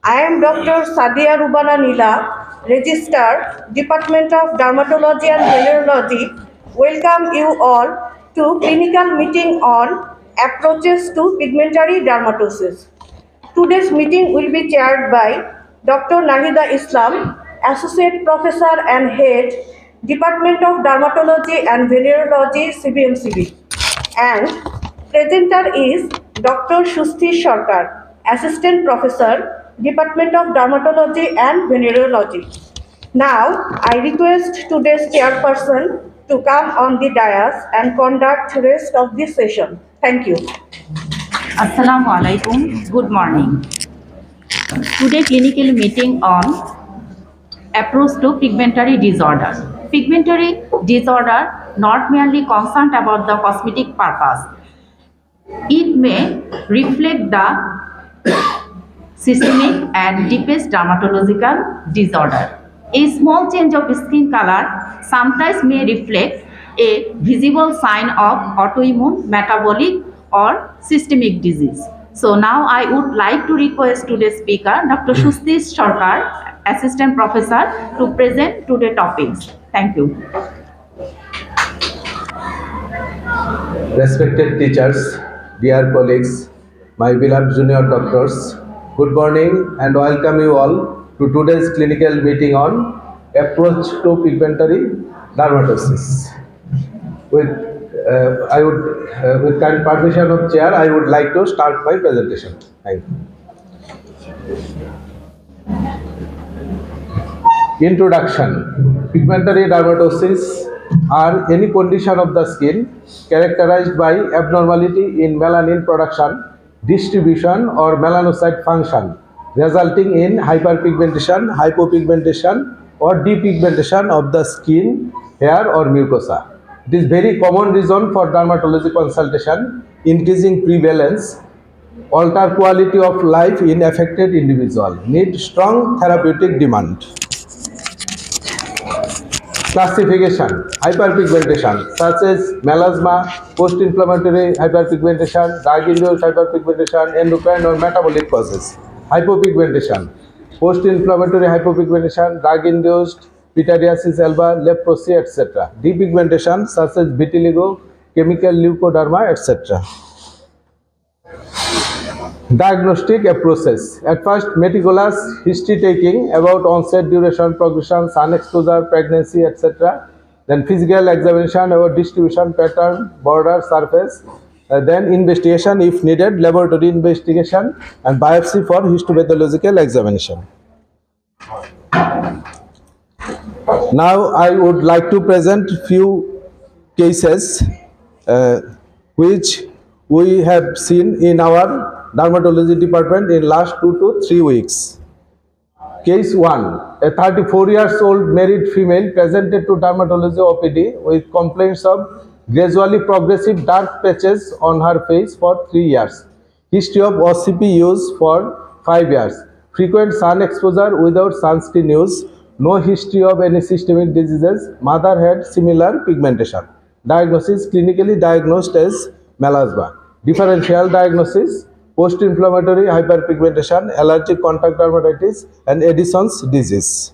I am Dr. Sadia Rubana Nila, Registrar, Department of Dermatology and Venereology. Welcome you all to clinical meeting on approaches to pigmentary dermatosis. Today's meeting will be chaired by Dr. Nahida Islam, Associate Professor and Head, Department of Dermatology and Venereology, CBMCB. And presenter is Dr. Shusti Sarkar, Assistant Professor, Department of Dermatology and Venereology. Now, I request today's chairperson to come on the dais and conduct rest of this session. Thank you. Assalamu alaikum. Good morning. Today clinical meeting on approach to pigmentary disorder. Pigmentary disorder not merely concerned about the cosmetic purpose. It may reflect the systemic and deepest dermatological disorder. A small change of skin color sometimes may reflect a visible sign of autoimmune, metabolic, or systemic disease. So now I would like to request today's speaker, Dr. Shusti Sarkar, Assistant Professor, to present today's topics. Thank you. Respected teachers, dear colleagues, my beloved junior doctors, good morning and welcome you all to today's clinical meeting on approach to pigmentary dermatosis. With kind permission of chair, I would like to start my presentation. Thank you. Introduction. Pigmentary dermatosis are any condition of the skin characterized by abnormality in melanin production, distribution or melanocyte function, resulting in hyperpigmentation, hypopigmentation or depigmentation of the skin, hair or mucosa. It is very common reason for dermatology consultation, increasing prevalence, alter quality of life in affected individual, need strong therapeutic demand. Classification. Hyperpigmentation such as melasma, post-inflammatory hyperpigmentation, drug-induced hyperpigmentation, endocrine or metabolic causes. Hypopigmentation. Post-inflammatory hypopigmentation, drug-induced pityriasis alba, leprosy, etc. Depigmentation such as vitiligo, chemical leukoderma, etc. Diagnostic approaches. At first, meticulous history taking about onset, duration, progression, sun exposure, pregnancy, etc. Then physical examination about distribution, pattern, border, surface. Then investigation if needed, laboratory investigation and biopsy for histopathological examination. Now I would like to present few cases which we have seen in our dermatology department in last 2 to 3 weeks. Case 1. A 34 years old married female presented to dermatology OPD with complaints of gradually progressive dark patches on her face for 3 years. History of OCP use for 5 years. Frequent sun exposure without sunscreen use. No history of any systemic diseases. Mother had similar pigmentation. Diagnosis clinically diagnosed as melasma. Differential diagnosis: post-inflammatory hyperpigmentation, allergic contact dermatitis, and Addison's disease.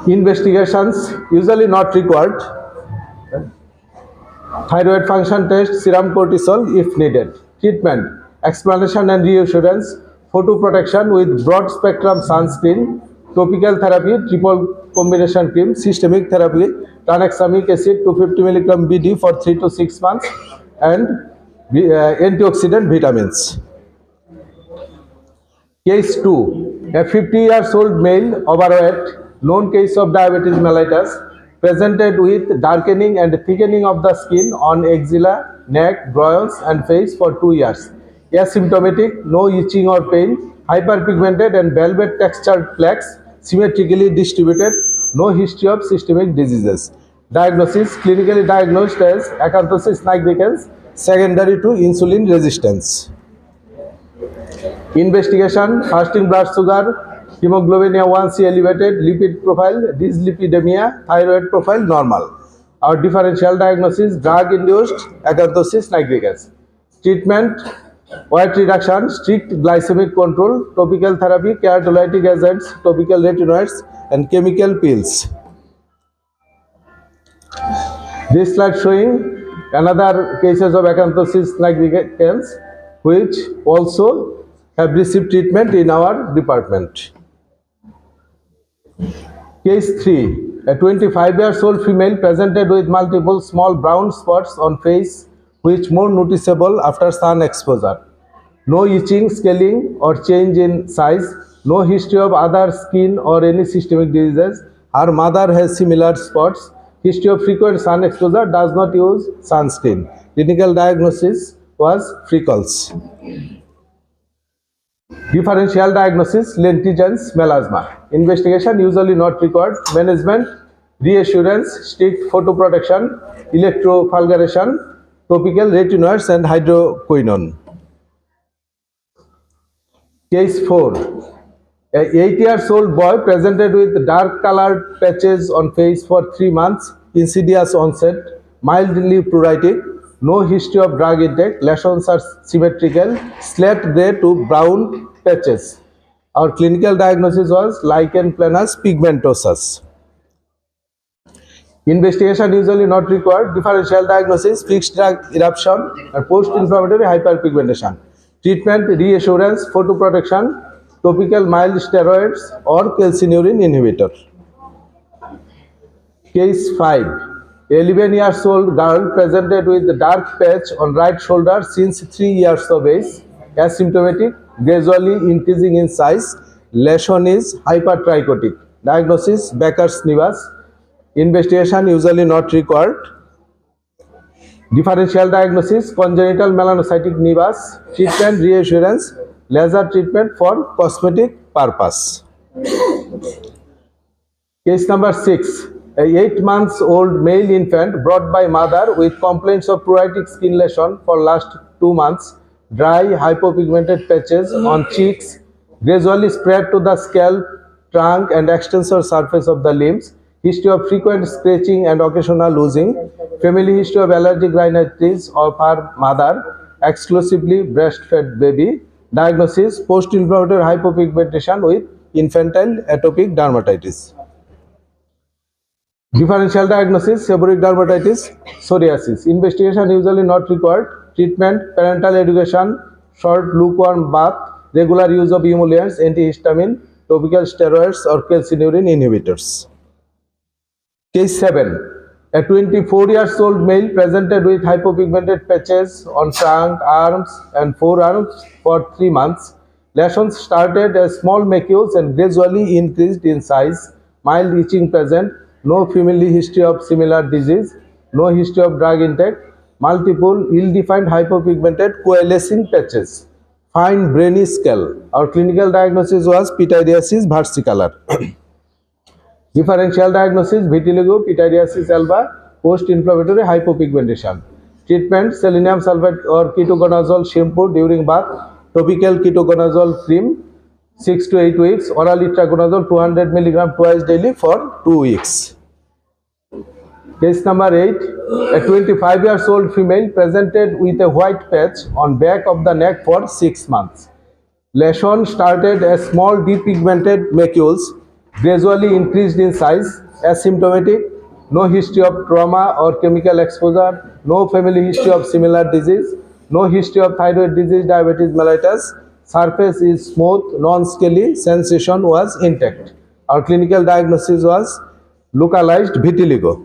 Investigations usually not required. Thyroid function test, serum cortisol if needed. Treatment: explanation and reassurance, photoprotection with broad spectrum sunscreen, topical therapy, triple combination cream, systemic therapy, tranexamic acid 250 mg BD for 3 to 6 months, and antioxidant vitamins. Case 2. A 50 years old male, overweight, known case of diabetes mellitus, presented with darkening and thickening of the skin on axilla, neck, brows and face for 2 years. Asymptomatic, no itching or pain, hyperpigmented and velvet textured plaques, symmetrically distributed, no history of systemic diseases. Diagnosis: clinically diagnosed as acanthosis nigricans, secondary to insulin resistance. Investigation: fasting blood sugar, hemoglobin A1C elevated, lipid profile, dyslipidemia, thyroid profile normal. Our differential diagnosis: drug induced acanthosis nigricans. Treatment: weight reduction, strict glycemic control, topical therapy, keratolytic agents, topical retinoids, and chemical pills. This slide showing another cases of acanthosis nigricans which also have received treatment in our department. Case 3. A 25-year-old female presented with multiple small brown spots on face which more noticeable after sun exposure. No itching, scaling or change in size. No history of other skin or any systemic diseases. Her mother has similar spots. History of frequent sun exposure, does not use sunscreen. Clinical diagnosis was freckles. Differential diagnosis, lentigens melasma. Investigation usually not required. Management, reassurance, strict photoprotection, electrofulguration, topical retinoids and hydroquinone. Case 4. A 8-year-old boy presented with dark colored patches on face for 3 months, insidious onset, mildly pruritic, no history of drug intake, lesions are symmetrical, slate gray to brown patches. Our clinical diagnosis was lichen planus pigmentosus. Investigation usually not required. Differential diagnosis, fixed drug eruption and post-inflammatory hyperpigmentation. Treatment, reassurance, photoprotection, topical mild steroids or calcineurin inhibitor. Case 5. A 11-year-old girl presented with dark patch on right shoulder since 3 years of age, asymptomatic, gradually increasing in size, lesion is hypertrichotic. Diagnosis, Becker's nevus. Investigation usually not required. Differential diagnosis, congenital melanocytic nevus. Treatment, reassurance, laser treatment for cosmetic purpose. Case number 6. A 8-month-old male infant brought by mother with complaints of pruritic skin lesion for last 2 months, dry hypopigmented patches on cheeks, gradually spread to the scalp, trunk and extensor surface of the limbs, history of frequent scratching and occasional oozing, family history of allergic rhinitis of her mother, exclusively breastfed baby. Diagnosis, post-inflammatory hypopigmentation with infantile atopic dermatitis. Differential diagnosis, seborrheic dermatitis, psoriasis. Investigation usually not required. Treatment, parental education, short lukewarm bath, regular use of emollients, antihistamine, topical steroids or calcineurin inhibitors. Case 7. A 24-year-old male presented with hypopigmented patches on trunk, arms and forearms for 3 months. Lesions started as small macules and gradually increased in size. Mild itching present. No family history of similar disease. No history of drug intake. Multiple ill-defined hypopigmented coalescing patches. Fine brainy scale. Our clinical diagnosis was pityriasis versicolor. Differential diagnosis, vitiligo, pityriasis alba, post-inflammatory hypopigmentation. Treatment, selenium sulfate or ketoconazole shampoo during bath, topical ketoconazole cream, 6 to 8 weeks, oral itraconazole 200 mg twice daily for 2 weeks. Case number 8. A 25-year-old female presented with a white patch on back of the neck for 6 months. Lesion started as small depigmented macules, gradually increased in size, asymptomatic, no history of trauma or chemical exposure, no family history of similar disease, no history of thyroid disease, diabetes mellitus, surface is smooth, non-scaly, sensation was intact. Our clinical diagnosis was localized vitiligo.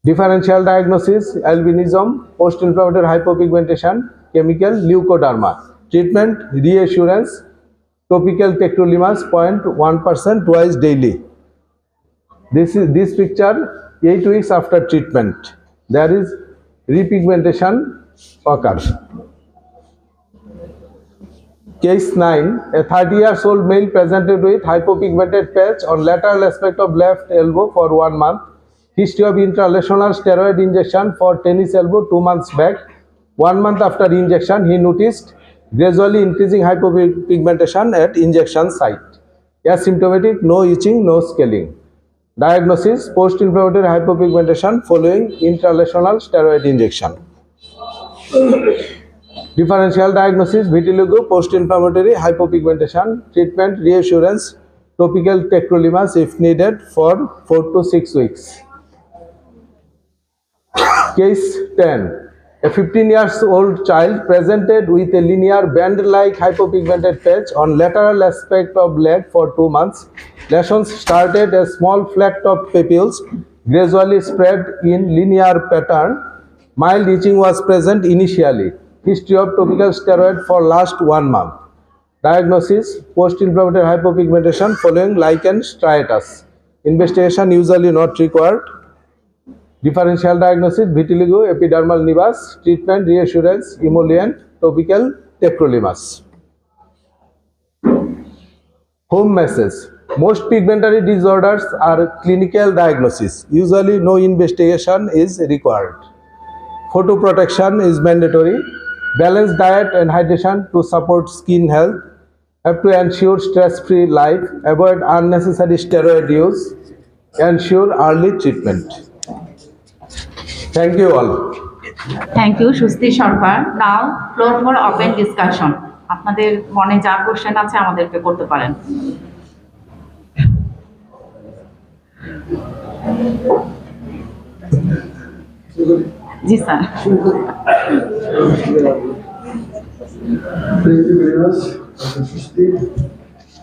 Differential diagnosis, albinism, post-inflammatory hypopigmentation, chemical leukoderma. Treatment, reassurance, topical tacrolimus 0.1% twice daily. This picture 8 weeks after treatment. There is repigmentation occurs. Case 9. A 30-year-old male presented with hypopigmented patch on lateral aspect of left elbow for 1 month. History of intralesional steroid injection for tennis elbow 2 months back. 1 month after injection, he noticed gradually increasing hypopigmentation at injection site. Asymptomatic, no itching, no scaling. Diagnosis, post-inflammatory hypopigmentation following intralesional steroid injection. Differential diagnosis, vitiligo, post-inflammatory hypopigmentation, treatment, reassurance, topical tacrolimus if needed for 4 to 6 weeks. Case 10. A 15 years old child presented with a linear band-like hypopigmented patch on lateral aspect of leg for 2 months. Lesions started as small flat-top papules, gradually spread in linear pattern. Mild itching was present initially. History of topical steroid for last 1 month. Diagnosis: post-inflammatory hypopigmentation following lichen striatus. Investigation usually not required. Differential diagnosis: vitiligo, epidermal nevus. Treatment: reassurance, emollient, topical tacrolimus. Home message: most pigmentary disorders are clinical diagnosis. Usually no investigation is required. Photoprotection is mandatory. Balanced diet and hydration to support skin health. Have to ensure stress-free life. Avoid unnecessary steroid use. Ensure early treatment. Thank you all. Thank you Susthi Sarkar. Now floor for open discussion. আপনাদের মনে যা question আছে আমাদেরকে করতে পারেন। জি sir. Thank you very much, Susti.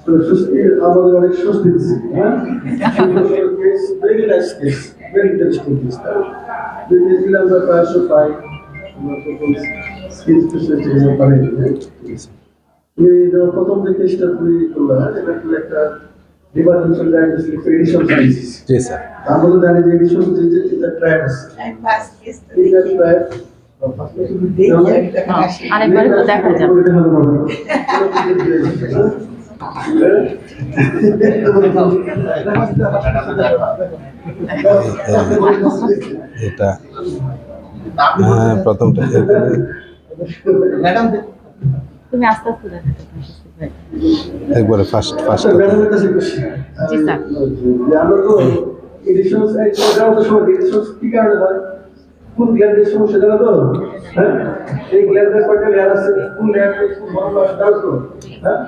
So, Susti, আমাদের অনেক স্বস্তি দিচ্ছে, হ্যাঁ? Case, very nice case, very interesting case. The case আমরা প্রায়শ পাই, আমরা তখন skin specialist হিসেবে পাই, হ্যাঁ? তুমি যখন প্রথম যে কেসটা তুমি করলা, এটা কি একটা ডিপার্টমেন্টাল ডায়াগনস্টিক এডিশন সার্ভিস। জি স্যার। আমরা তো জানি যে এডিশন যে এটা ট্রায়াস। এটা ট্রায়াস আরেকবার একটু দেখা যাবে। এটা হ্যাঁ প্রথমটা তুমি আস্তে আস্তে দেখা একবারে ফার্স্ট জি স্যার। আমরা তো এডিশন কি কারণে হয়, কোন গ্ল্যান্ডের সমস্যা জানো তো? হ্যাঁ, এই গ্ল্যান্ডের কয়টা লেয়ার আছে, কোন লেয়ার কোন বড় আছে জানো তো? হ্যাঁ,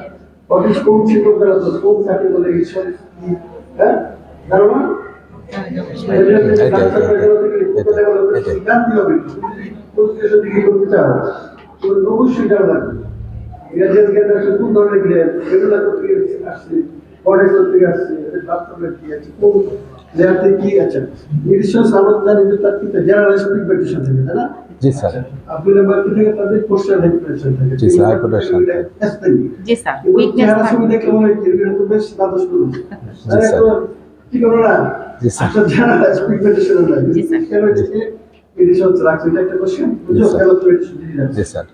অফিস কোন ছিল জানো তো? কোন থাকে বলে এডিশন কি, হ্যাঁ জানো না? অবশ্যই জানা লাগবে কোন ধরনের গ্ল্যান্ড, এগুলো আসছে থেকে আসছে, কি আছে, কোন লেয়ার থেকে কি আছে। এডিশন আমরা জানি যে তার কি জেনারেলাইজ পিগমেন্টেশন থাকে, তাই না? জি স্যার। আপনি নাম্বার কি থাকে তাদের পোস্টার হাইপারটেনশন থাকে। জি স্যার, হাইপারটেনশন জি স্যার। উইকনেস থাকে দেখলে মনে হয় কি এটা তো বেশ দাদা শুরু। জি স্যার। কি করো না? জি স্যার। আচ্ছা জেনারেলাইজ পিগমেন্টেশন না। জি স্যার। কেন হচ্ছে এডিশন রাখছে এটা একটা কোশ্চেন, বুঝছো? কেন তো এডিশন দিই না। জি স্যার।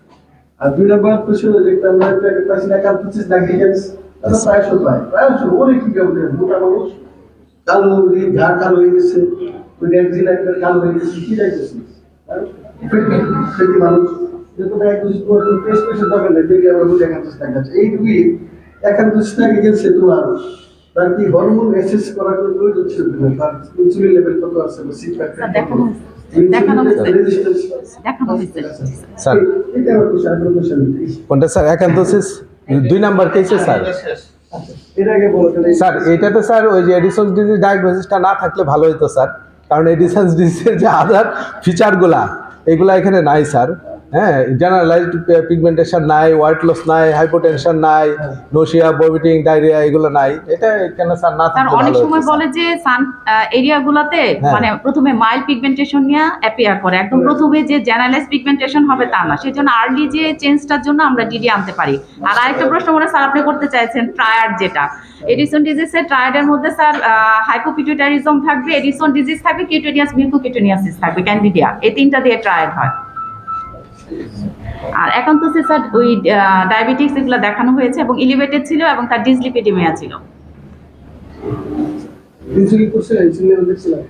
আর দুই নাম্বার কোশ্চেন যে আমরা একটা পাশে কার্পোসিস ডাইগ্লিকেন্স এটা প্রায়শ অনেক কি করে মোটা মানুষ কালো ঘাড় কালো হয়ে গেছে, ওই একদিন একবার কালো হয়ে গেছে, কি যাইতেছে মানুষ যত ডায়াগনোসিস করে টেস্ট পেশে দরকার নেই, দেখলে আমরা বুঝে একান্ত আছে এইটুকুই একান্ত থাকে গেছে। তোমার তার কি হরমোন অ্যাসেস করার কোনো প্রয়োজন ছিল না, তার ইনসুলিন লেভেল কত আছে বা সি ফ্যাক্টর দেখানো স্যার কোনটা স্যার? একান্তোসিস 2 নাম্বার কেসে স্যার। এটা আগে বলো স্যার এইটাতে স্যার ওই যে এডিসন ডিজিজ ডায়াগনোসিসটা না থাকলে ভালো হতো স্যার, কারণ এডিসন ডিজিজের যে আদার ফিচারগুলা এগুলা এখানে নাই স্যার। হ্যাঁ, জেনারেলাইজড পিগমেন্টেশন নাই, ওয়েট লস নাই, হাইপোটেনশন নাই, নোশিয়া, ভমিটিং, ডায়রিয়া এগুলো নাই। এটা এখানে স্যার না থাকলে অনেক ভালো হতো সময় বলে যে সান এরিয়াগুলোতে মানে প্রথমে মাইল্ড পিগমেন্টেশন নিয়ে অ্যাপিয়ার করে, একদম প্রথমে যে জেনারেলাইজ পিগমেন্টেশন হবে তা না। সেজন্য আর্লি যে চেঞ্জটার জন্য আমরা ডিডি আনতে পারি। আর আরেকটা প্রশ্ন মনে স্যার আপনি করতে চাইছেন ট্রায়াড, যেটা এডিসন ডিজিজের ট্রায়াডের মধ্যে স্যার হাইপোপিটুইটারিজম থাকবে, এডিসন ডিজিজ থাকবে, কিউটেনিয়াস মিউকোকিউটেনিয়াসিস থাকবে, ক্যান্ডিডিয়া, এই তিনটা দিয়ে ট্রায়াড হয়। আর একান্তোসিস স্যার ওই ডায়াবেটিক্স এগুলো দেখানো হয়েছে এবং এলিভেটেড ছিল এবং তার ডিসলিপিডিমিয়া ছিল। ইনসুলিন কোর্সে ইনসুলিন লেভেল দেখছিলাম।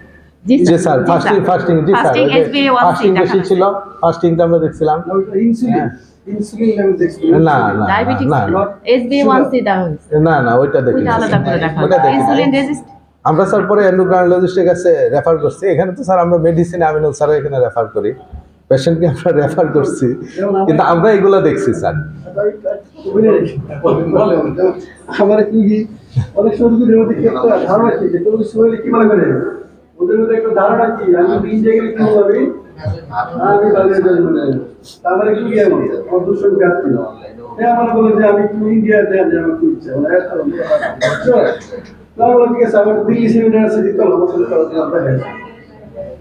জি স্যার। ফাস্টিং জি স্যার। ফাস্টিং বেশি ছিল, ফাস্টিংটা আমরা দেখছিলাম। ইনসুলিন লেভেল দেখছিলাম। না না ডায়াবেটিক্স না HbA1c দেওয়া হয়েছে। না ওইটা দেখি, ওইটা আলাদা করে দেখা ওইটা দেখি। ইনসুলিন রেজিস্ট আমরা স্যার পরে এন্ডোক্রাইনোলজিস্টের কাছে রেফার করছি। এখানে তো স্যার আমরা মেডিসিন আমিনুল স্যার এখানে রেফার করি, পেশেন্টকে আমরা রেফার করছি, কিন্তু আমরা এগুলো দেখছি স্যার। আমার কি অনেক সময় রোগীদের মধ্যে কি একটা ধারণা কি যে রোগী শরীরে কি মনে করে, ওদের মধ্যে একটা ধারণা কি আমি ইন্ডিয়া গেলে কি হবে, আমি বাংলাদেশে যাই মানে আমার কি আমার অদূষণ ব্যক্তি আমার বলে যে আমি একটু ইন্ডিয়াতে যাই, আমার কি ইচ্ছা মানে তারপর ঠিক আছে আমার দিল্লি সেমিনার আছে দিতে হবে, আমার সাথে কথা হয়েছে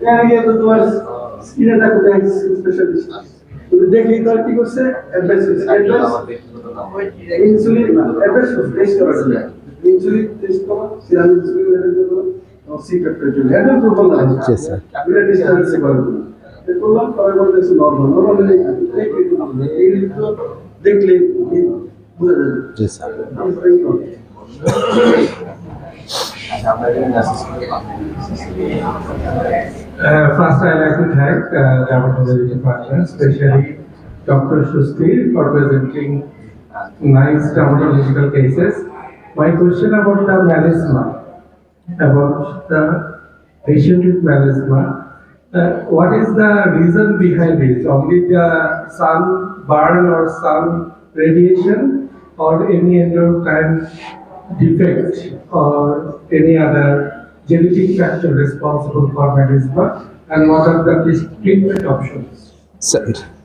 এখানে গিয়ে তো তোমার স্কিনে দেখো স্পেশালিস্ট দেখি তার কি করছে ইনসুলিন অ্যাডভাইস টেস্ট করার জন্য ইনসুলিন টেস্ট করা সিরাম ইনসুলিন লেভেল জন্য সি ফ্যাক্টর জন্য এটা প্রবলেম না জি স্যার। এটা টেস্ট করার জন্য এই প্রবলেম করার পরে দেখছি নরমাল এই তো দেখলে বুঝা যায়। জি sir. First, I'd like to thank Dermatology Department, especially Dr. Shusti, for presenting nice dermatological cases. My question about the melasma, about the patient with melasma, what is the reason behind it? Only the sun burn or sun radiation, or any endocrine defect, or any other genetic factor responsible for melasma, and what are the treatment options?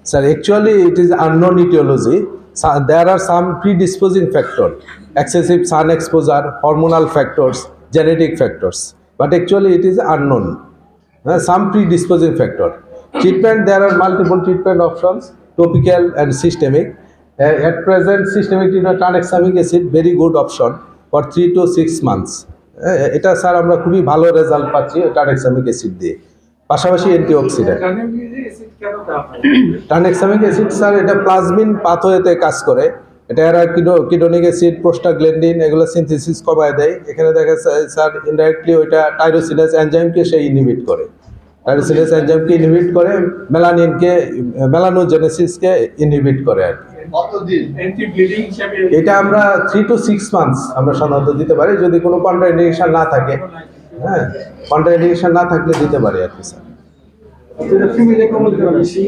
Sir, actually it is unknown etiology. So, there are some predisposing factors, excessive sun exposure, hormonal factors, genetic factors, but actually it is unknown. Some predisposing factor. Treatment, there are multiple treatment options, topical and systemic. At present, systemic treatment, tranexamic acid, very good option for 3 to 6 months. এটা sir আমরা খুবই ভালো result পাচ্ছি tranexamic acid দিয়ে, পাশাপাশি antioxidant. Tranexamic acid sir এটা plasmin পাথওয়েতে কাজ করে, এটা এরা কিডোনিক অ্যাসিড, প্রোস্টাগ্ল্যান্ডিন এগুলো সিনথেসিস কমায় দেয়। এখানে দেখা স্যার ইনডাইরেক্টলি ওইটা টাইরোসিনেস এনজাইমকে সে ইনহিবিট করে, টাইরোসিনেস এনজাইমকে ইনহিবিট করে, মেলানিনকে মেলানোজেনেসিসকে ইনহিবিট করে আর কি। এটা আমরা 3 to 6 months আমরা সাধারণত দিতে পারি, যদি কোনো কন্ট্রাইন্ডিকেশন না থাকে। হ্যাঁ, কন্ট্রাইন্ডিকেশন না থাকলে দিতে পারি আর কি স্যার। এটা ফিমেলে কমন বেশি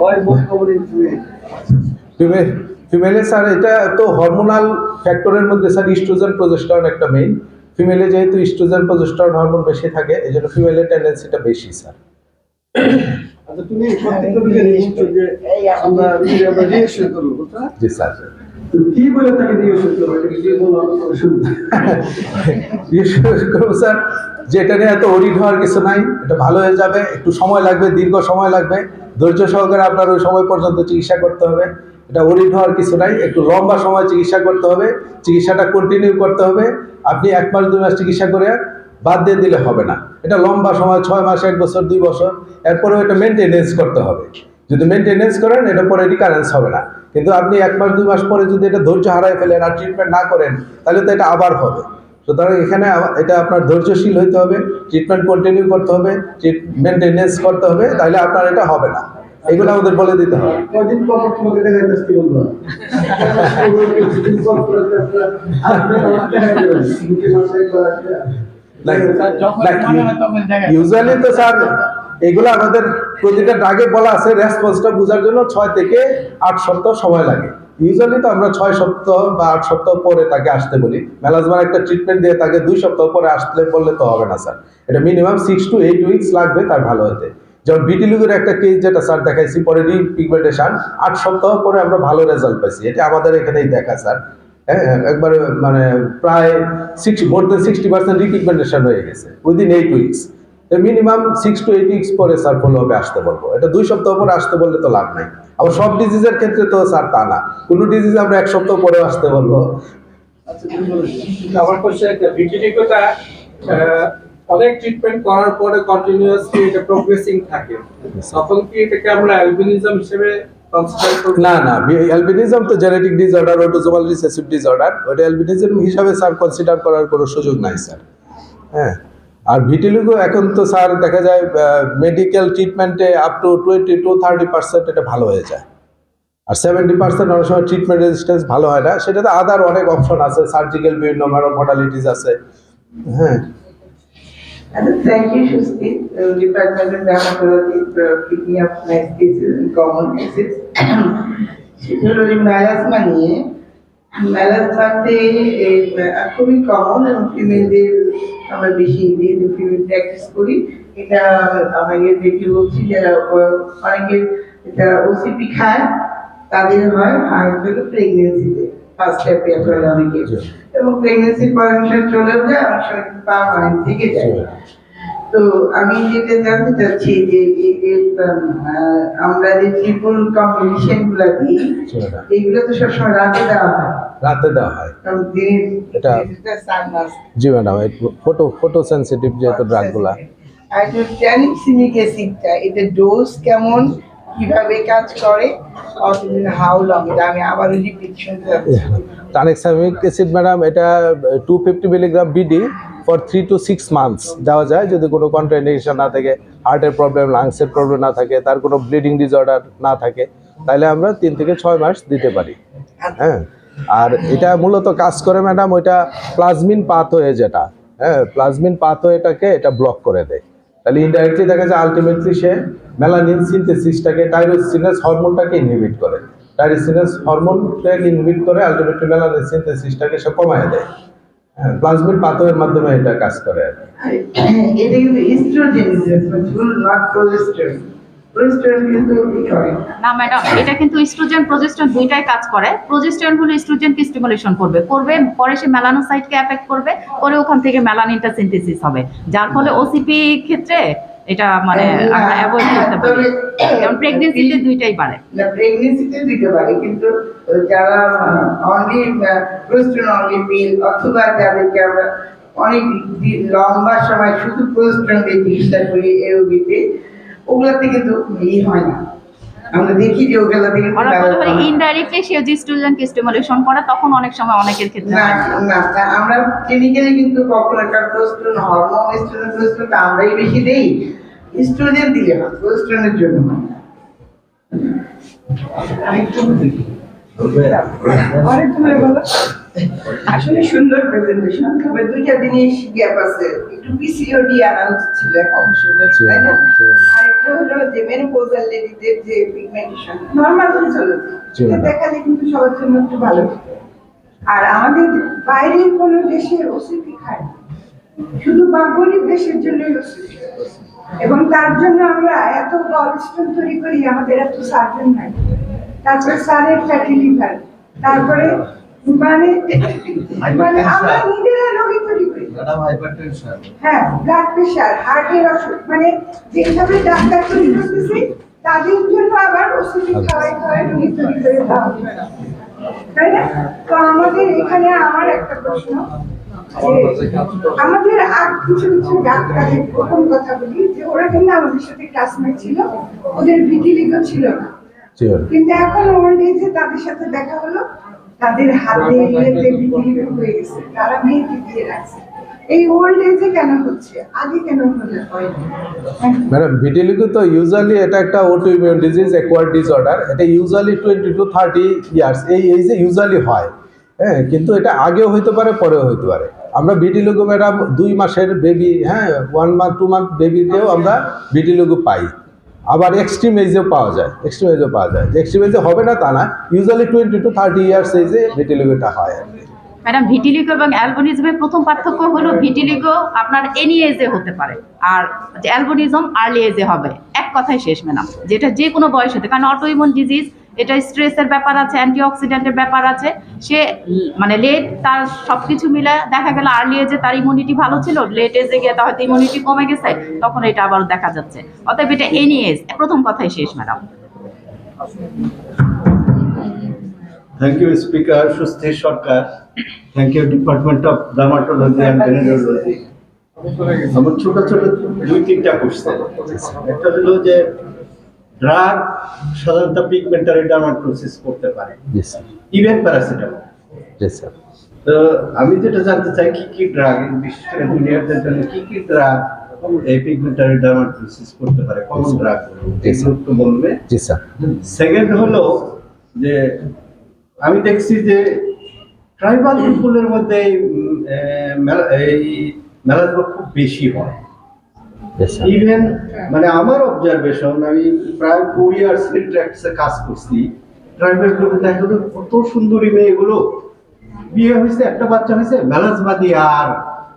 হয় বহুত কমন ফিমেলে স্যার এটা তো হরমোনাল ফ্যাক্টরের মধ্যে স্যার ইস্ট্রোজেন প্রজেস্টেরন একটা মেইন। ফিমেলে যেহেতু ইস্ট্রোজেন প্রজেস্টেরন হরমোন বেশি থাকে, এই জন্য ফিমেলের টেন্ডেন্সিটা বেশি স্যার। আচ্ছা তুমি প্রত্যেকটা দিকে নিশ্চয় যে আমরা রিয়েকশন করব, বুঝছো? জি স্যার। কি বলে তাকে রিয়েকশন করব, এটা কি বলবো শুনতে করবো স্যার, যে এটা নিয়ে এত অডিট হওয়ার কিছু নাই, এটা ভালো হয়ে যাবে, একটু সময় লাগবে, দীর্ঘ সময় লাগবে, ধৈর্য সহকারে আপনার ওই সময় পর্যন্ত চিকিৎসা করতে হবে। এটা অডিট হওয়ার কিছু নাই, একটু লম্বা সময় চিকিৎসা করতে হবে, চিকিৎসাটা কন্টিনিউ করতে হবে। আপনি 1 মাস 2 মাস চিকিৎসা করে বাদ দিয়ে দিলে হবে না, এটা লম্বা সময় 6 মাস 1 বছর 2 বছর, এরপরেও এটা মেনটেনেন্স করতে হবে। যদি মেনটেনেন্স করেন এটা পরে রিকারেন্স হবে না, কিন্তু আপনি 1 মাস 2 মাস পরে যদি এটা ধৈর্য হারায় ফেলেন আর ট্রিটমেন্ট না করেন, তাহলে তো এটা আবার হবে। সুতরাং এখানে এটা আপনার ধৈর্যশীল হইতে হবে, ট্রিটমেন্ট কন্টিনিউ করতে হবে, মেনটেনেন্স করতে হবে, তাহলে আপনার এটা হবে না। এগুলো আমাদের বলে দিতে হবে। কদিন পর তোমাকে দেখাইতেছি কি বলবো ইউজুয়ালি তো স্যার এগুলো আমাদের প্রতিটা ড্রাগে বলা আছে, রেসপন্সটা বোঝার জন্য 6 থেকে 8 সপ্তাহ সময় লাগে। ইউজুয়ালি তো আমরা 6 সপ্তাহ বা 8 সপ্তাহ পরে তাকে আসতে বলি। মেলাজমার একটা ট্রিটমেন্ট দিয়ে তাকে 2 সপ্তাহ পরে আসতে বললে তো হবে না স্যার, এটা মিনিমাম 6 to 8 উইকস লাগবে তার ভালো হতে। যেমন ভিটিলিগোর একটা কেস যেটা স্যার দেখাইছি, পরে রিপিগমেন্টেশন 8 সপ্তাহ পরে আমরা ভালো রেজাল্ট পাইছি, এটা আমাদের এখানেই দেখা স্যার। হ্যাঁ, একবারে মানে প্রায় মোর দেন 60% রিপিগমেন্টেশন হয়ে গেছে within 8 weeks. Minimum 6 to 8 weeks পরে স্যার ফলো হবে আসতে বলবো, এটা 2 সপ্তাহ পরে আসতে বললে তো লাভ নাই। আবার সব ডিজিজের ক্ষেত্রে তো স্যার তা না, কোনো ডিজিজ আমরা 1 সপ্তাহ পরে আসতে বলবো। আমার কোশ্চেন একটা ভিটিলিগোটা অনেক ট্রিটমেন্ট করার পরে কন্টিনিউয়াসলি এটা প্রোগ্রেসিং থাকে, তখন কি এটাকে আমরা অ্যালবিনিজম হিসেবে কনসিডার করব? না না, অ্যালবিনিজম তো genetic disorder, autosomal recessive disorder, ওটা অ্যালবিনিজম হিসাবে স্যার কনসিডার করার কোনো সুযোগ নাই স্যার। হ্যাঁ, আর ভিটিলিগো এখন তো স্যার দেখা যায় মেডিকেল ট্রিটমেন্টে আপ টু 20 to 30% এটা ভালো হয়ে যায়, আর 70% অনেক সময় ট্রিটমেন্ট রেজিস্ট্যান্স ভালো হয় না। সেটাতে আদার অনেক অপশন আছে, সার্জিক্যাল বিভিন্ন মডালিটিস আছে। হ্যাঁ, Thank you, Shusti, Department of Dermatology, for picking up nice cases and common cases. সেটা হলো মেলাজমা নিয়ে। মেলাজমাতে খুবই কমন এবং ফিমেলদের আমরা বেশি যেহেতু ফিমেল প্র্যাকটিস করি, এটা আমাদের দেখে বলছি যারা অনেকের যারা ওসিপি খায় তাদের হয়, আর হলো প্রেগনেন্সিতে ফার্স্ট অ্যাপিয়ার করে অনেকে, এবং প্রেগনেন্সির পর অনেক সময় চলেও যায়, অনেক সময় কিন্তু পার্মানেন্ট থেকে যায়। তো আমি যেটা জানতে চাচ্ছি যে আমরা যে ট্রিপল কম্বিনেশন গুলা দিই, এগুলো তো সবসময় রাতে দেওয়া হয়। রাতে দেওয়া হয় কারণ দিনের এটা সানগ্লাস। জি ম্যাডাম, ফটো সেন্সিটিভ যেহেতু ড্রাগগুলা। আর যে ট্রানিক্সিমিক অ্যাসিডটা, এটা ডোজ কেমন, কিভাবে কাজ করে, হাউ লং, এটা আমি আবারও রিপিট শুনতে চাচ্ছি। ট্রানেক্সামিক অ্যাসিড ম্যাডাম, এটা 250 milligram BD for 3 to 6 months দেওয়া যায়, যদি কোনো কন্ট্রাইন্ডিকেশন না থাকে, হার্টের প্রবলেম, লাংসের প্রবলেম না থাকে, তার কোনো ব্লিডিং ডিসঅর্ডার না থাকে, তাহলে আমরা 3 থেকে 6 মাস দিতে পারি। হ্যাঁ, আর এটা মূলত কাজ করে ম্যাডাম ওইটা প্লাজমিন পাথওয়ে, যেটা প্লাজমিন পাথওয়েটাকে এটা ব্লক করে দেয়। তাহলে ইনডাইরেক্টলি দেখা যায় আলটিমেটলি সে মেলানিন সিনথেসিসটাকে, টাইরোসিনাস হরমোনটাকে ইনহিবিট করে, টাইরোসিনাস হরমোনটাকে ইনহিবিট করে, আলটিমেটলি মেলানিন সিনথেসিসটাকে সে কমায় দেয়। প্লাজমিন পাথওয়ের মাধ্যমে এটা কাজ করে আর কি। এটা কিন্তু estrogen responsible, not progesterone. Progesterone কিন্তু করে না ম্যাডাম, এটা কিন্তু ইস্ট্রোজেন প্রজেস্টেরন দুইটাই কাজ করে। প্রজেস্টেরন হলো ইস্ট্রোজেনকে স্টিমুলেশন করবে, পরে সে মেলানোসাইটকে অ্যাফেক্ট করবে, পরে ওখান থেকে মেলানিনটা সিনথেসিস হবে, যার ফলে ওসিপি ক্ষেত্রে এটা মানে আমরা অ্যাভয়েড করতে পারি। কারণ প্রেগন্যান্সিতে দুইটাই বাড়ে। না, প্রেগনেন্সিতে দিতে পারে, কিন্তু যারা অনলি প্রোজেস্টেরন অনলি পিল, অথবা যাদেরকে আমরা অনেক লম্বা সময় শুধু প্রোজেস্টেরন দিয়ে চিকিৎসা করি এওবিতে, ওগুলাতে কিন্তু হয় না। আমরা দেখি যে ওগুলাতে কিন্তু ইনডাইরেক্টলি সে যে স্টুডেন্টকে স্টিমুলেশন করে, তখন অনেক সময় অনেকের ক্ষেত্রে না না, আমরা ক্লিনিক্যালি কিন্তু কখনো একটা প্রোজেস্টেরন হরমোন, প্রোজেস্টেরন আমরাই বেশি দেই, স্ট্রোজেন দিলে না, প্রোজেস্টেরনের জন্য হয় না। আসলে সুন্দর প্রেজেন্টেশন, তবে দুইটা জিনিস গ্যাপ আছে, একটু পিসিওডি আনা উচিত ছিল এখন, তাই না? আর একটা হলো যে মেনোপজাল লেডিদের যে পিগমেন্টেশন নরমাল ফিজিওলজি, এটা দেখালে কিন্তু সবার জন্য একটু ভালো হতো। আর আমাদের বাইরের কোনো দেশের ওসিপি খায় না, শুধু গরিব দেশের জন্যই ওসিপি, এবং তার জন্য আমরা এত গলস্টোন তৈরি করি, আমাদের এত সার্জন নাই, তারপরে সারের ফ্যাটি লিভার, তারপরে মানে মানে আমরা নিজেরা রোগী তৈরি করি। হ্যাঁ, ব্লাড প্রেশার, হার্টের অসুখ, মানে যেভাবে ডাক্তার তৈরি করতেছি, তাদের জন্য আবার ওষুধ খাওয়াই রোগী তৈরি করে দেওয়া হবে, তাই না? তো আমাদের এখানে আমার একটা প্রশ্ন, আমাদের আর কিছু কিছু ডাক্তারের প্রথম কথা বলি যে ওরা কিন্তু আমাদের সাথে ক্লাসমেট ছিল, ওদের ভিটিলিগো ছিল না, কিন্তু এখন ওল্ড এজে তাদের সাথে দেখা হলো, তাদের হাতে ইয়েতে ভিটিলিগো হয়ে গেছে, তারা মেয়েকে দিয়ে রাখছে। এই ওল্ড এজে কেন হচ্ছে, আগে কেন হলো? ম্যাডাম, ভিটিলিগো তো ইউজুয়ালি এটা একটা অটোইমিউন ডিজিজ, অ্যাকোয়ার্ড ডিসঅর্ডার, এটা ইউজুয়ালি 20 to 30 ইয়ার্স এই এজে ইউজুয়ালি হয়। হ্যাঁ, কিন্তু এটা আগেও হইতে পারে, পরেও হইতে পারে। আমরা ভিটিলিগো ম্যাডাম 2 মাসের বেবি, 1 month 2 month বেবিতেও আমরা ভিটিলিগো পাই, আবার এক্সট্রিম এজেও পাওয়া যায়, এক্সট্রিম এজে হবে না তা না, ইউজুয়ালি 20 to 30 ইয়ার্স এজে ভিটিলিগোটা হয় আর কি। ম্যাডাম, ভিটিলিগো এবং অ্যালবিনিজমের প্রথম পার্থক্য হলো ভিটিলিগো আপনার এনি এজে হতে পারে, আর অ্যালবিনিজম আর্লি এজে হবে। এক কথাই শেষ ম্যাডাম, যেটা যে কোনো বয়স হতে, কারণ অটোইমিউন ডিজিজ, এটা স্ট্রেসের ব্যাপার আছে, অ্যান্টিঅক্সিডেন্টের ব্যাপার আছে, সে মানে লেট তার সব কিছু মিলে দেখা গেল আর্লি এজে তার ইমিউনিটি ভালো ছিল, লেট এজে গিয়ে হয়তো ইমিউনিটি কমে গেছে, তখন এটা আবার দেখা যাচ্ছে। অতএব এটা এনি এজ, প্রথম কথাই শেষ madam. Thank you, Speaker Shusti Sarkar. Thank you, Department of Dermatology and Venereology. আমার ছোট ছোট 2-3টা কোশ্চেন। একটা হলো যে ড্রাগ সাধারণত পিগমেন্টারি ডার্মাটোসিস করতে পারে, ইভেন প্যারাসিটামল। তো আমি যেটা জানতে চাই, কি কি ড্রাগ, বিশেষ করে জুনিয়রদের জন্য কি কি ড্রাগ এই পিগমেন্টারি ডার্মাটোসিস করতে পারে, কমন ড্রাগ একটু বলবে? জি স্যার। সেকেন্ড হলো যে আমি দেখছি যে ট্রাইবাল পিপলের মধ্যে এই মেলাজমা খুব বেশি হয়, Yes, sir. ইভেন মানে আমার অবজারভেশন, আমি প্রায় 4 ইয়ার্স প্র্যাকটিসে কাজ করছি, প্রাইভেট গ্রুপে দেখা যায় কত সুন্দরী মেয়েগুলো বিয়ে হয়েছে, একটা বাচ্চা হয়েছে, মেলাজবাদী আর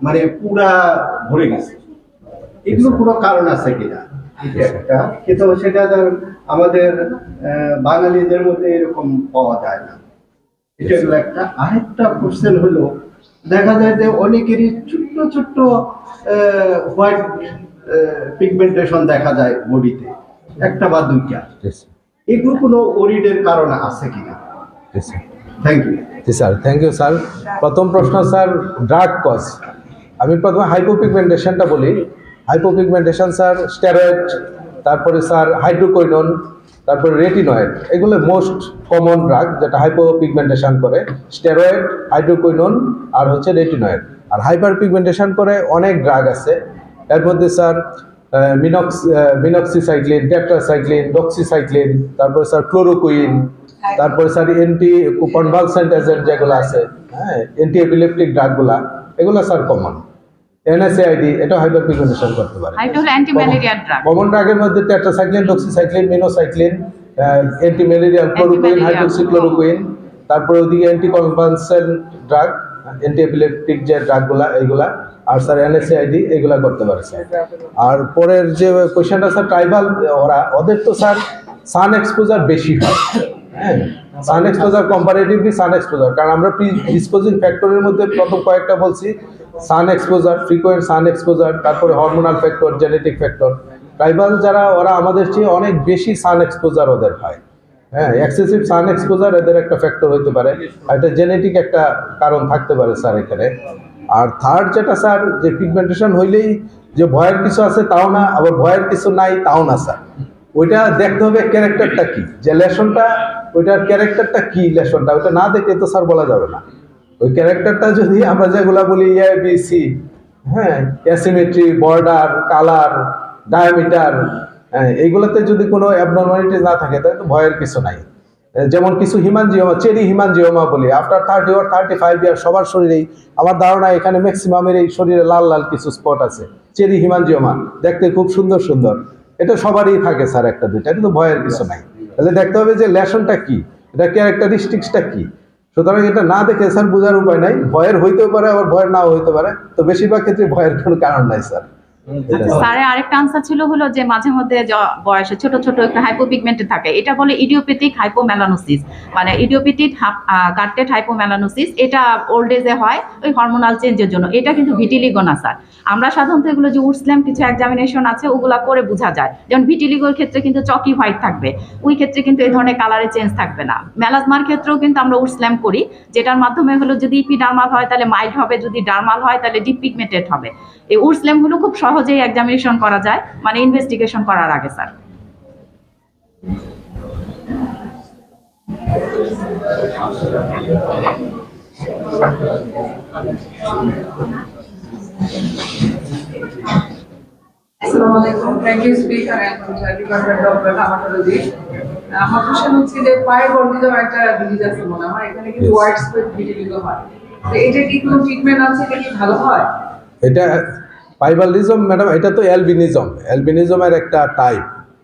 মানে পুরা ভরে গেছে। এগুলো পুরো কারণ আছে কিনা এটা একটা, কিন্তু সেটা আমাদের বাঙালিদের মধ্যে এরকম পাওয়া যায় না। এটা হলো একটা। আরেকটা কোশ্চেন হলো, দেখা যায় যে অনেকেরই ছোট্ট ছোট্ট হোয়াইট পিগমেন্টেশন দেখা যায় বডিতে, একটা বা দুইটা। Yes, sir. এগুলো কোনো ওরিডের কারণ আছে কিনা? Yes, sir. Thank you. জি স্যার, থ্যাংক ইউ স্যার। প্রথম প্রশ্ন স্যার, ড্রাগ কজ। আমি প্রথমে হাইপোপিগমেন্টেশনটা বলি। হাইপোপিগমেন্টেশন স্যার স্টেরয়েড, তারপরে স্যার হাইড্রোকুইনোন, তারপরে রেটিনয়েড, এগুলো মোস্ট কমন ড্রাগ যেটা হাইপোপিগমেন্টেশন করে। স্টেরয়েড, হাইড্রোকুইনোন আর হচ্ছে রেটিনয়েড। আর হাইপার পিগমেন্টেশন করে অনেক ড্রাগ আছে, এর মধ্যে স্যার মিনক্সিসাইক্লিন, টেট্রাসাইক্লিন, ডক্সিসাইক্লিন, তারপরে স্যার ক্লোরোকুইন, তারপরে স্যার এন্টি কনভালসেন্ট এজেন্ট যেগুলো আছে, হ্যাঁ, অ্যান্টি এপিলেপটিক ড্রাগগুলা, এগুলো স্যার কমন। এনএসএআইডি, এটা হাইপার পিগমেন্টেশন করতে পারে। এটা হলো অ্যান্টি ম্যালেরিয়ার ড্রাগ। কমন ড্রাগের মধ্যে tetracycline, doxycycline, minocycline, anti malarial chloroquine, hydroxychloroquine, তারপরে ওইদিকে anti convulsant drug, anti epileptic যে ড্রাগগুলা এইগুলা, আর স্যার এনএসএআইডি এগুলা করতে পারে স্যার। আর পরের যে কোয়েশ্চেনটা স্যার, ট্রাইবাল ওদের তো স্যার সান এক্সপোজার বেশি হয়, হ্যাঁ, sun exposure comparatively sun exposure, কারণ আমরা ডিসপোজিং ফ্যাক্টরের মধ্যে প্রথম কয়েকটা বলছি, sun exposure, frequent sun exposure, তারপরে hormonal factor, genetic factor. Tribal যারা ওরা আমাদের চেয়ে অনেক বেশি সান এক্সপোজার ওদের হয়, হ্যাঁ, এক্সেসিভ সান এক্সপোজার এদের একটা ফ্যাক্টর হতে পারে, একটা জেনেটিক একটা কারণ থাকতে পারে স্যার এখানে। আর থার্ড যেটা স্যার, যে পিগমেন্টেশন হইলেই যে ভয়ের কিছু আছে তাও না, আবার ভয়ের কিছু নাই তাও না স্যার। ওইটা দেখতে হবে ক্যারেক্টারটা কি, যে লেশনটা, ওইটার ক্যারেক্টারটা কি, লেশনটা ওইটা না দেখে তো স্যার বলা যাবে না। ওই ক্যারেক্টারটা যদি আমরা যেগুলা বলি এ বি সি, হ্যাঁ, অ্যাসিমেট্রি, বর্ডার, কালার, ডায়ামিটার, এইগুলোতে যদি কোনো অ্যাবনর্মালিটি না থাকে তাহলে তো ভয়ের কিছু নাই। যেমন কিছু হিমানজিওমা, চেরি হিমানজিওমা বলি, আফটার 30 or 35 ইয়ার সবার শরীরেই, আমার ধারণা এখানে ম্যাক্সিমামের এই শরীরে লাল লাল কিছু স্পট আছে, চেরি হিমানজিওমা, দেখতে খুব সুন্দর সুন্দর, এটা সবারই থাকে স্যার একটা দুইটা, কিন্তু ভয়ের কিছু নাই। তাহলে দেখতে হবে যে লেশনটা কি, এটা ক্যারেক্টারিস্টিক্সটা কি। সুতরাং এটা না দেখে স্যার বোঝার উপায় নাই, ভয়ের হইতেও পারে আবার ভয়ের নাও হইতে পারে, তো বেশিরভাগ ক্ষেত্রে ভয়ের কোনো কারণ নাই স্যার। স্যারের আরেকটা আনসার ছিল হলো যে মাঝে মধ্যে বয়সে ছোট ছোট একটা হাইপোপিগমেন্টেড থাকে, এটা বলে ইডিওপ্যাথিক হাইপোমেলানোসিস, মানে ইডিওপ্যাথিক গার্টেড হাইপোমেলানোসিস। এটা ওল্ড এজে হয় ওই হরমোনাল চেঞ্জের জন্য। এটা কিন্তু ভিটিলিগো না স্যার। আমরা সাধারণত এগুলো যে উডস্ল্যাম কিছু এক্সামিনেশন আছে ওগুলা করে বোঝা যায়, যেমন ভিটিলিগোর ক্ষেত্রে কিন্তু চকি হোয়াইট থাকবে, ওই ক্ষেত্রে কিন্তু এই ধরনের কালারে চেঞ্জ থাকবে না। মেলাজমার ক্ষেত্রেও কিন্তু আমরা উডস্ল্যাম করি, যেটার মাধ্যমে হলো যদি ইপিডার্মাল হয় তাহলে মাইল্ড হবে, যদি ডার্মাল হয় তাহলে ডিপ পিগমেন্টেড হবে। এই উডস্ল্যাম হলো খুব সহজেই এক্সামিনেশন করা যায়, মানে ইনভেস্টিগেশন করার আগে স্যার। আসসালামু আলাইকুম, thank you speaker and department of dermatology. আমার কোশ্চেন হচ্ছে যে পায়ে বর্ধিত একটা ডিজিজ আছে মনে হয়, এখানে কিন্তু হোয়াইট স্পট ভিটিলিগো হয়, তো এটা কি কোনো ট্রিটমেন্ট আছে, এটা কি ভালো হয়? এটা পাইবালিজম ম্যাডাম, এটা তো অ্যালবিনিজম, অ্যালবিনিজমের একটা টাইপ,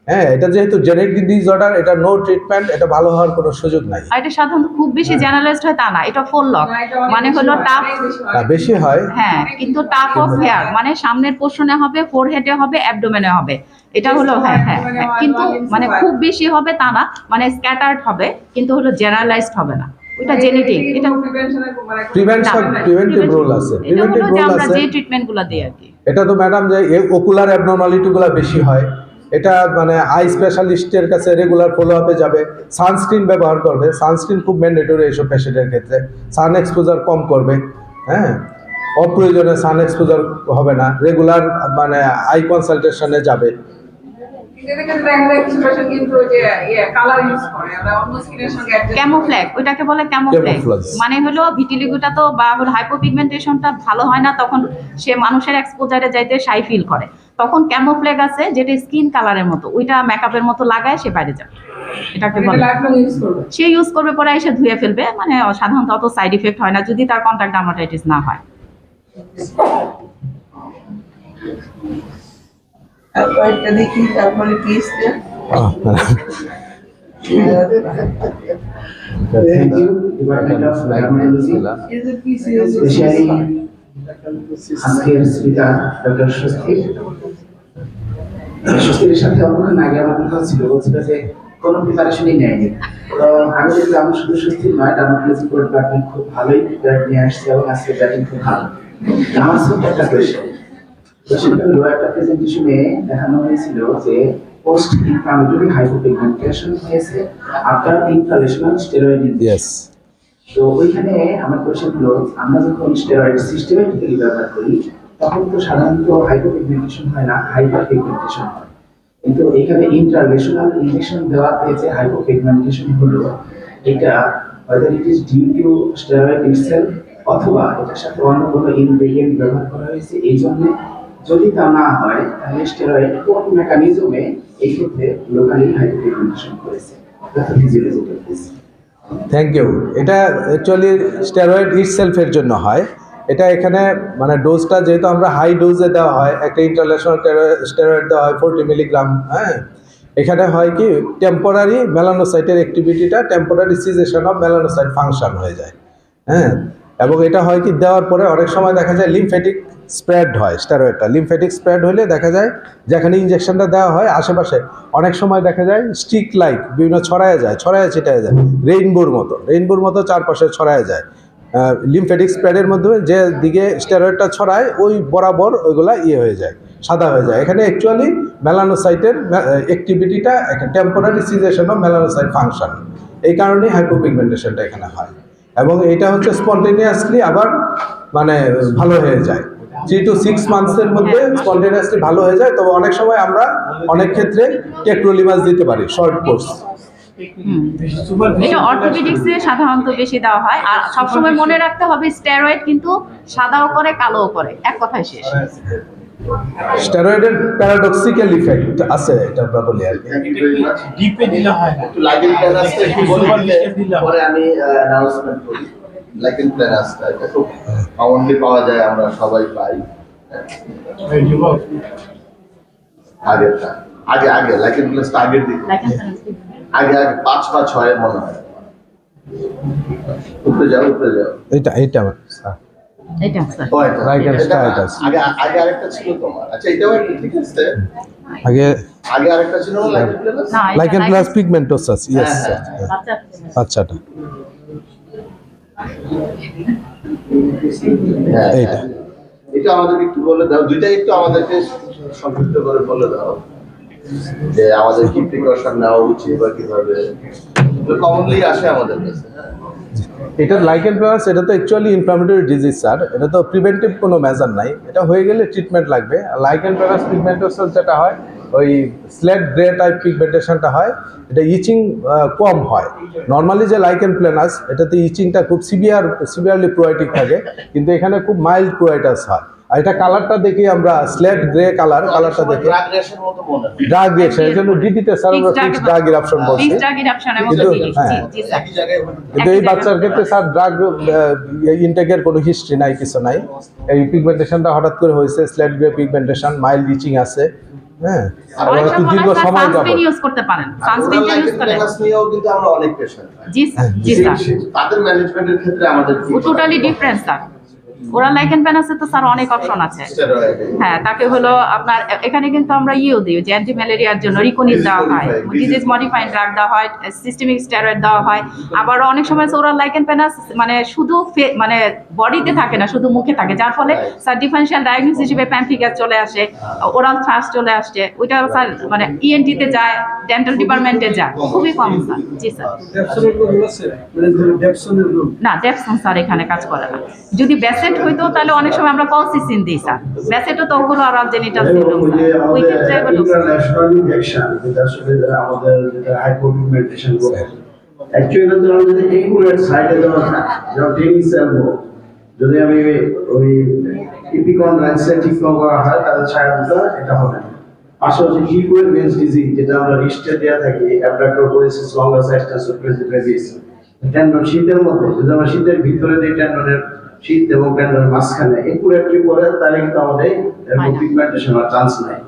হ্যাঁ, এটা যেহেতু জেনেটিক ডিসঅর্ডার, এটা নো ট্রিটমেন্ট, এটা ভালো হওয়ার কোনো সুযোগ নাই। আর এটা সাধারণত খুব বেশি জেনারেলাইজড হয় তা না, এটা ফোর লক, মানে হলো টাফ, বেশি হয়, হ্যাঁ, কিন্তু টাফ অফ হেয়ার, মানে সামনের পোর্শনে হবে, ফোরহেডে হবে, অ্যাবডোমেনে হবে, এটা হলো, হ্যাঁ হ্যাঁ, কিন্তু মানে খুব বেশি হবে তা না, মানে স্ক্যাটার্ড হবে, কিন্তু হলো জেনারেলাইজড হবে না, ওটা জেনেটিক। এটা প্রিভেন্টিভ রোল আছে, এটা হলো যে আমরা আছে। যে ট্রিটমেন্টগুলো দিই আর কি। এটা তো ম্যাডাম যে ওকুলার অ্যাবনর্মালিটিগুলো বেশি হয়, এটা মানে আই স্পেশালিস্টের কাছে রেগুলার ফলো আপে যাবে, সানস্ক্রিন ব্যবহার করবে, সানস্ক্রিন খুব ম্যান্ডেটরি এইসব পেশেন্টের ক্ষেত্রে, সান এক্সপোজার কম করবে, হ্যাঁ, অপ্রয়োজনে সান এক্সপোজার হবে না, রেগুলার মানে আই কনসালটেশনে যাবে। ক্যামোফ্ল্যাগ, ওইটাকে বলে ক্যামোফ্ল্যাগ, Camouflage। মানে হলো ভিটিলিগোটা তো বা হলো হাইপোপিগমেন্টেশনটা ভালো হয় না, তখন সে মানুষের এক্সপোজারে যাইতে শাই ফিল করে, তখন ক্যামোফ্ল্যাগ আছে যেটা স্কিন কালারের মতো, ওইটা মেকআপের মতো লাগায় সে বাইরে যাবে, এটাকে বলে সে ইউজ করবে, পরে এসে ধুয়ে ফেলবে, মানে সাধারণত অত সাইড ইফেক্ট হয় না যদি তার কন্টাক্ট ডার্মাটাইটিস না হয়। তারপর একটা দেখি, তারপরে পিএসটা। Thank you, Department of Dermatology, is a PCO especially আজকের স্পিকার ডক্টর সুস্থির। সুস্থিরের সাথে অনেকক্ষণ আগে আমার কথা ছিল, বলছিল যে কোনো প্রিপারেশনই নেয়নি। তো আমি দেখলাম শুধু সুস্থির নয়, ডার্মাটোলজি ডিপার্টমেন্ট খুব ভালোই প্রিপারেট নিয়ে আসছে এবং আজকে ব্যাটিং খুব ভালো। আমার ছোট্ট একটা কোয়েশ্চেন, কোয়েশ্চেনটা হলো একটা প্রেজেন্টেশনে দেখানো হয়েছিল যে পোস্ট ইনফ্লামেটরি হাইপোপিগমেন্টেশন হয়েছে আফটার ইনফ্লামেশনাল স্টেরয়েড ইনজেকশন। ইয়েস, তো ওইখানে আমার কোয়েশ্চেন হলো, আমরা যখন স্টেরয়েড সিস্টেমেটিক্যালি ব্যবহার করি তখন তো সাধারণত হাইপোপিগমেন্টেশন হয় না, হাইপারপিগমেন্টেশন হয়। কিন্তু এখানে ইন্ট্রালেশনাল ইনজেকশন দেওয়াতে যে হাইপোপিগমেন্টেশন হলো, এটা whether it is due to steroid itself অথবা এটার সাথে অন্য কোনো ইনগ্রেডিয়েন্ট ব্যবহার করা হয়েছে এই জন্য। যদি তা না হয় তাহলে স্টেরয়েড কোন মেকানিজমে এই ক্ষেত্রে লোকালি হাইপোপিগমেন্টেশন করেছে? এটা ফিজিওলজিক্যাল কেস। Thank you. এটা অ্যাকচুয়ালি স্টেরয়েড ইটসেলফের জন্য হয়। এটা এখানে মানে ডোজটা যেহেতু আমরা হাই ডোজে দেওয়া হয়, একটা ইন্টারন্যাশনাল স্টেরয়েড দেওয়া হয় 40 মিলিগ্রাম। হ্যাঁ, এখানে হয় কি টেম্পোরারি মেলানোসাইটের অ্যাক্টিভিটিটা, temporary cessation of melanocyte function হয়ে যায়। হ্যাঁ, এবং এটা হয় কি দেওয়ার পরে অনেক সময় দেখা যায় লিমফেটিক স্প্রেড হয়। স্টেরয়েডটা লিমফেটিক স্প্রেড হলে দেখা যায় যেখানে ইঞ্জেকশনটা দেওয়া হয় আশেপাশে অনেক সময় দেখা যায় স্টিক লাইক বিভিন্ন ছড়ায় ছিটায় যায়, রেইনবোর মতো চারপাশে ছড়ায় যায়। লিমফেটিক স্প্রেডের মাধ্যমে যে দিকে স্টেরয়েডটা ছড়ায় ওই বরাবর ওইগুলা হয়ে যায়, সাদা হয়ে যায়। এখানে অ্যাকচুয়ালি মেলানোসাইটের অ্যাক্টিভিটিটা একটা temporary cessation of melanocyte function, এই কারণেই হাইপোপিগমেন্টেশনটা এখানে হয়। এবং এটা হচ্ছে স্পন্টেনিয়াসলি আবার মানে ভালো হয়ে যায়, 3 to 6 মান্থসের মধ্যে স্পন্টেনিয়াসলি ভালো হয়ে যায়। তবে অনেক সময় আমরা অনেক ক্ষেত্রে টেক্রোলিমাস দিতে পারি শর্ট কোর্স। এটা অর্থোপেডিক্সে সাধারণত বেশি দেওয়া হয়। আর সবসময় মনে রাখতে হবে স্টেরয়েড কিন্তু সাদাও করে কালোও করে, এক কথায় শেষ। স্টেরয়েডের প্যারাডক্সিক্যাল ইফেক্ট আছে, এটা আমরা বলি আর কি। ডিপে দিলে হয় না, একটু লাইকেন প্ল্যানাসটা একটু বললে পরে আমি অ্যানাউন্সমেন্ট করি। লাইকেন প্ল্যানাসটা এটা খুব কমনলি পাওয়া যায়, আমরা সবাই পাই। আগেরটা আগে লাইকেন প্ল্যানাসটা আগের দিকে, আগে 5 বা 6 মনে হয়। উপরে যাও এটা স্যার এটা স্যার ও এটা Lichen Staitus। আগে আরেকটা ছিল তোমার। আচ্ছা এটাও একটা ঠিক আছে। আগে আরেকটা ছিল লাইকেন প্ল্যানাস। না, এটা লাইকেন প্লাস পিগমেন্টোসাস। ইয়েস হ্যাঁ, স্যার, বাচ্চা বাচ্চাটা হ্যাঁ, এইটা। এটা আমাদেরকে একটু বলে দাও, দুইটাই একটু আমাদেরকে সংক্ষিপ্ত করে বলে দাও যে আমাদের কি প্রিকশন নেওয়া উচিত বা কিভাবে কমনলি আসে আমাদের কাছে। হ্যাঁ, এটা লাইকেন প্লাস, এটা তো অ্যাকচুয়ালি ইনফ্লামেটরি ডিজিজ স্যার, এটা তো প্রিভেন্টিভ কোনো মেজার নাই, এটা হয়ে গেলে ট্রিটমেন্ট লাগবে। লাইকেন প্লাস পিগমেন্টোসাস যেটা হয় ওই স্লেট গ্রে টাইপ পিগমেন্টেশনটা হয়, এটা ইচিং কম হয়। নর্মালি যে লাইকেন প্ল্যানাস এটাতে ইচিংটা খুব সিভিয়ারলি প্রোয়াইটিক থাকে, কিন্তু এখানে খুব মাইল্ড প্রোয়াইটাস হয়। আর এটা কালারটা দেখি আমরা স্লেট গ্রে কালারটা দেখি ড্রাগ রেশন মতো মনে হয়। ড্রাগ রিঅ্যাকশন, এই জন্য ডিডিতে স্যার আমরা ফিক্সড ড্রাগ ইরাপশন বলছি। কিন্তু হ্যাঁ, একই জায়গায় কিন্তু এই বাচ্চার ক্ষেত্রে স্যার ড্রাগ ইনটেকের কোনো হিস্ট্রি নাই, কিছু নাই। এই পিগমেন্টেশনটা হঠাৎ করে হয়েছে, স্লেট গ্রে পিগমেন্টেশন, মাইল্ড ইচিং আছে। হ্যাঁ, আর একটু দীর্ঘ সময় যাবে। সানস্ক্রিন ইউজ করতে পারেন, সানস্ক্রিন ইউজ করেন। প্ল্যানাস নিয়েও কিন্তু আমরা অনেক পেশেন্ট পাই। জি স্যার, জি স্যার, তাদের ম্যানেজমেন্টের ক্ষেত্রে আমাদের কি টোটালি ডিফারেন্ট স্যার। ওরা লাইকেন প্যানাসে তো স্যার অনেক অপশন আছে। স্টেরয়েড হ্যাঁ, তাকে হলো আপনার এখানে কিন্তু আমরা দিই যে অ্যান্টি ম্যালেরিয়ার জন্য রিকোনিস দেওয়া হয়, ডিজিজ মডিফাইং ড্রাগ দেওয়া হয়, সিস্টেমিক স্টেরয়েড দেওয়া হয়। আবার অনেক সময় ওরাল লাইকেন প্যানাস মানে শুধু মানে বডিতে থাকে না, শুধু মুখে থাকে, যার ফলে স্যার ডিফারেনশিয়াল ডায়াগনোসিস হিসেবে প্যাম্পিগাস চলে আসে, ওরাল থ্রাস চলে আসছে। ওইটা স্যার মানে ইএনটিতে যায়, ডেন্টাল ডিপার্টমেন্টে যায়, খুবই কম স্যার। জি স্যার, না ডেপসন স্যার এখানে কাজ করে না। যদি ব্যাসেট হইতো তাহলে অনেক সময় আমরা কলসিসিন দিই স্যার, ব্যাসেটও তো ওগুলো অরাল জেনিটাল সিনড্রোম স্যার, ওই ক্ষেত্রে এগুলো ইন্টারন্যাশনাল ইনজেকশন যেটা আসলে আমাদের যেটা হাইপোপিগমেন্টেশন বলে অ্যাকচুয়ালি তো আমাদের একুরেট সাইডে দেওয়া না, যেমন টেনিস এলবো যদি আমি ওই ইপিকন লাইন্সে ঠিক করা হয় তাহলে ছায়া দিতে এটা হবে না। পাশাপাশি লিকুইড ভেন্স ডিজিজ যেটা আমরা রিস্টে দেওয়া থাকি অ্যাবডাক্টোপোলিসিস লঙ্গাস এক্সটেন্সর প্রেসিপিস টেন্ডন শীতের মধ্যে যদি আমরা শীতের ভিতরে দিই টেন্ডনের শীত এবং টেন্ডনের মাঝখানে একুরেটলি করে তাহলে কিন্তু আমাদের পিগমেন্টেশন হওয়ার চান্স নাই।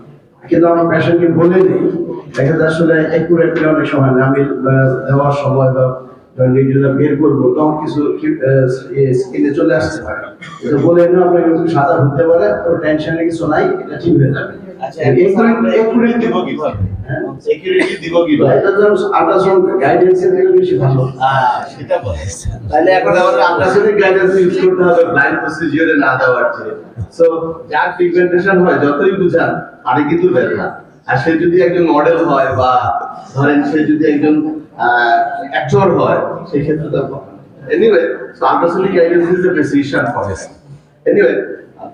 কিন্তু আমার পেশেন্টকে বলে দিই, দেখা যায় আসলে একুরেটলি অনেক সময় না, আমি দেওয়ার সময় বা নিডলটা বের করবো তখন কিছু স্কিনে চলে আসতে পারে, কিন্তু বলে না আপনার কিছু সাদা হতে পারে, তো টেনশনের কিছু নাই, এটা ঠিক হয়ে যাবে। আচ্ছা, একুরেট দিব কিভাবে? সিকিউরিটি দিব কিভাবে? এটা তো আল্ট্রাসাউন্ড গাইডেন্সের থেকে বেশি ভালো। সেটা বলে। তাহলে এখন আমাদের আল্ট্রাসাউন্ড গাইডেন্স ইউজ করতে হবে ব্লাইন্ড প্রসিডিওরে না দেওয়ার চেয়ে। সো যার পিগমেন্টেশন হয় যতই বুঝান আরে কিন্তু বের না। আর সে যদি একজন মডেল হয় বা ধরেন সে যদি একজন অ্যাক্টর হয় সেই ক্ষেত্রে তো anyway so ultrasound guidance is the decision for us anyway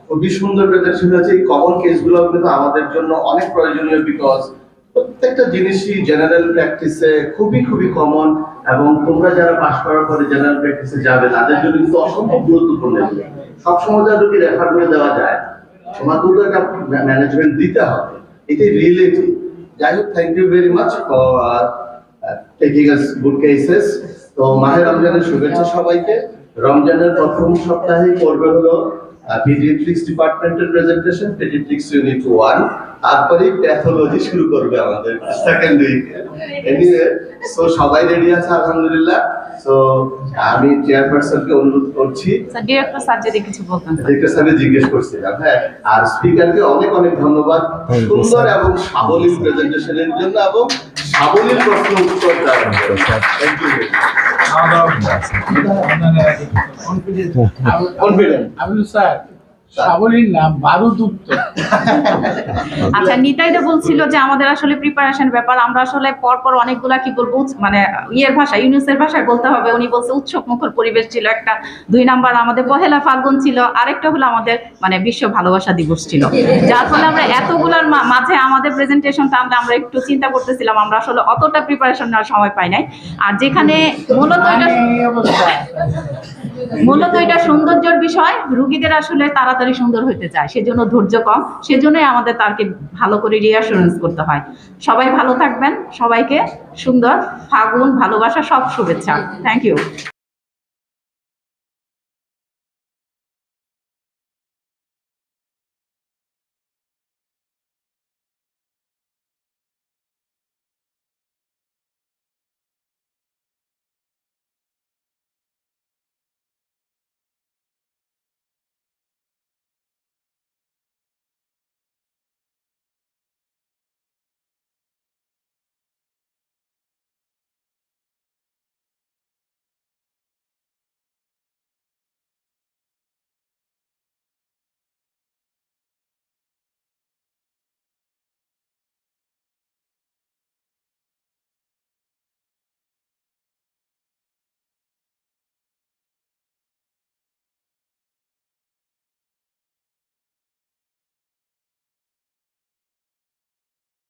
খুবই সুন্দর প্রেজেন্টেশন হয়েছে। এই কমন কেসগুলো কিন্তু আমাদের জন্য অনেক প্রয়োজনীয়, বিকজ প্রত্যেকটা জিনিসই জেনারেল প্র্যাকটিসে খুবই খুবই কমন, এবং তোমরা যারা পাস করার পরে জেনারেল প্র্যাকটিসে যাবে তাদের জন্য কিন্তু অসম্ভব গুরুত্বপূর্ণ। সবসময় যা রোগী রেফার করে দেওয়া যায়, তোমাকেও তো একটা ম্যানেজমেন্ট দিতে হবে, এটাই রিয়েলিটি। যাই হোক, thank you very much for taking us good cases. তো মাহে রমজানের শুভেচ্ছা সবাইকে। রমজানের প্রথম সপ্তাহে করবে হলো পেডিয়াট্রিক্স ডিপার্টমেন্টের প্রেজেন্টেশন, পেডিয়াট্রিক্স ইউনিট 1, তারপরে প্যাথোলজি শুরু করবে আমাদের সেকেন্ড উইকে। এনিওয়ে সো সবাই রেডি আছে আলহামদুলিল্লাহ। সো আমি চেয়ারপারসনকে অনুরোধ করছি, স্যার ডিরেক্টর স্যার যদি কিছু বলতেন। ডিরেক্টর স্যারকে জিজ্ঞেস করছিলাম, হ্যাঁ, আর স্পিকারকে অনেক অনেক ধন্যবাদ সুন্দর এবং সাবলীল প্রেজেন্টেশনের জন্য এবং সাবলীল প্রশ্ন উত্তর দেওয়ার জন্য। Thank you. কনফিডেন্ট স্যার সাবলীল না, বারুদ উত্তর। আচ্ছা, নিতাইদা বলছিল যে আমাদের আসলে প্রিপারেশন ব্যাপার, আমরা আসলে পরপর অনেকগুলা কি বলবো মানে ইয়ের ভাষা, ইউনুসের ভাষায় বলতে হবে। উনি বলছে উৎসব মুখর পরিবেশ ছিল একটা, 2 নাম্বার আমাদের পহেলা ফাল্গুন ছিল, আরেকটা হলো আমাদের মানে বিশ্ব ভালোবাসা দিবস ছিল। যার ফলে আমরা এতগুলার মাঝে আমাদের প্রেজেন্টেশনটা আমরা একটু চিন্তা করতেছিলাম, আমরা আসলে অতটা প্রিপারেশন নেওয়ার সময় পাই নাই। আর যেখানে মূলত এটা সৌন্দর্যের বিষয়, রুগীদের আসলে তাড়াতাড়ি সুন্দর হতে চায়, সেজন্য ধৈর্য কম, সেজন্যই আমাদের তাকে ভালো করে রিঅ্যাসুরেন্স করতে হয়। সবাই ভালো থাকবেন, সবাইকে সুন্দর ফাগুন ভালোবাসা সব শুভেচ্ছা। Thank you.